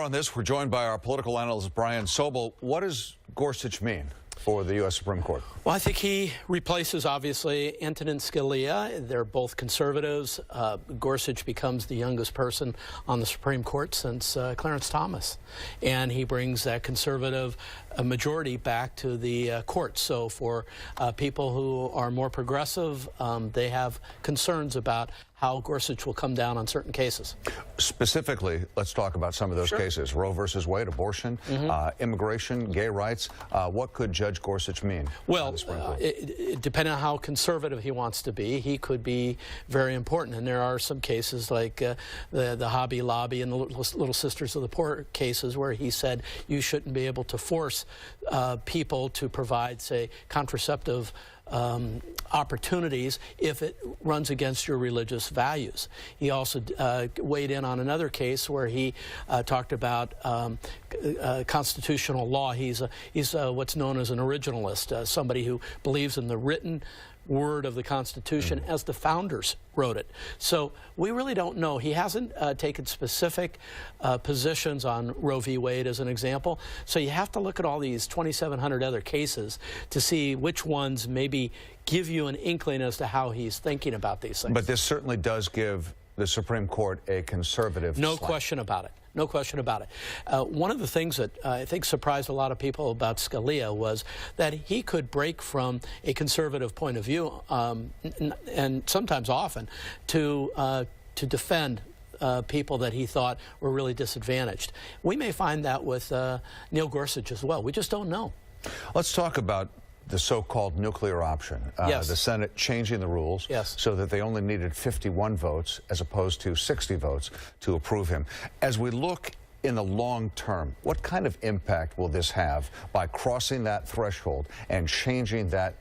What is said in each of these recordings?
On this, we're joined by our political analyst, Brian Sobel. What does Gorsuch mean for the U.S. Supreme Court? Well, I think he replaces, obviously, Antonin Scalia. They're both conservatives. Gorsuch becomes the youngest person on the Supreme Court since Clarence Thomas. And he brings that conservative majority back to the court. So for people who are more progressive, they have concerns about how Gorsuch will come down on certain cases. Specifically, let's talk about some of those cases. Roe versus Wade, abortion, immigration, gay rights. What could Judge Gorsuch mean? Well, depending on how conservative he wants to be, he could be very important. And there are some cases like the Hobby Lobby and the Little Sisters of the Poor cases where he said you shouldn't be able to force people to provide, say, contraceptive opportunities if it runs against your religious values. He also weighed in on another case where he talked about constitutional law. He's what's known as an originalist, somebody who believes in the written word of the Constitution as the founders wrote it. So we really don't know. He hasn't taken specific positions on Roe v. Wade as an example. So you have to look at all these 2,700 other cases to see which ones maybe give you an inkling as to how he's thinking about these things. But this certainly does give the Supreme Court a conservative No slant. question about it. No question about it. One of the things that I think surprised a lot of people about Scalia was that he could break from a conservative point of view, and sometimes often, to defend people that he thought were really disadvantaged. We may find that with Neil Gorsuch as well. We just don't know. Let's talk about the so-called nuclear option. Yes. The Senate changing the rules so that they only needed 51 votes as opposed to 60 votes to approve him. As we look in the long term, what kind of impact will this have by crossing that threshold and changing that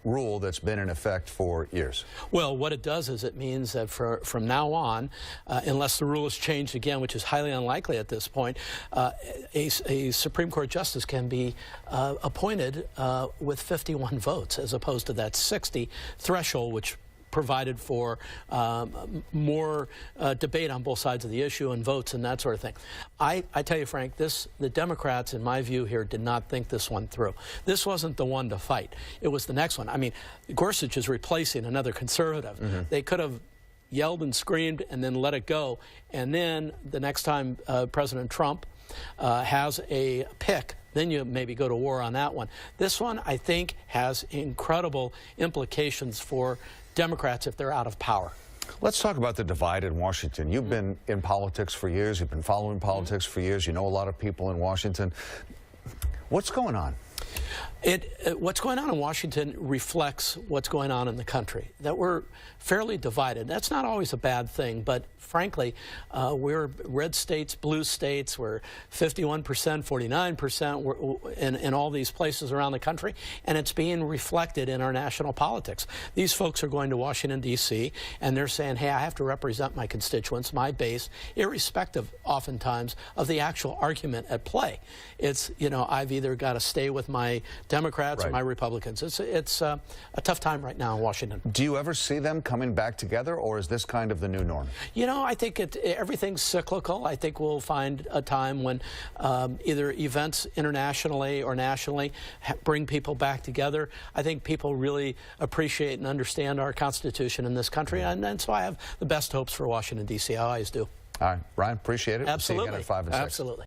rule that's been in effect for years? Well, what it does is it means that from now on, unless the rule is changed again, which is highly unlikely at this point, a Supreme Court justice can be appointed with 51 votes as opposed to that 60 threshold, which provided for more debate on both sides of the issue and votes and that sort of thing. I tell you, Frank, the Democrats, in my view here, did not think this one through. This wasn't the one to fight. It was the next one. I mean, Gorsuch is replacing another conservative. They could have yelled and screamed and then let it go. And then the next time President Trump has a pick, then you maybe go to war on that one. This one, I think, has incredible implications for Democrats if they're out of power. Let's talk about the divide in Washington. You've been in politics for years. You've been following politics for years. You know a lot of people in Washington. What's going on? What's going on in Washington reflects what's going on in the country, that we're fairly divided. That's not always a bad thing, but frankly, we're red states, blue states, we're 51%, 49% in all these places around the country, and it's being reflected in our national politics. These folks are going to Washington, D.C., and they're saying, hey, I have to represent my constituents, my base, irrespective, oftentimes, of the actual argument at play. It's, you know, I've either got to stay with my Democrats or my Republicans. It's a tough time right now in Washington. Do you ever see them coming back together, or is this kind of the new norm? You know, I think everything's cyclical. I think we'll find a time when either events internationally or nationally bring people back together. I think people really appreciate and understand our Constitution in this country, and so I have the best hopes for Washington, D.C. I always do. All right, Brian, appreciate it. Absolutely. We'll see you again at 5 and 6. Absolutely.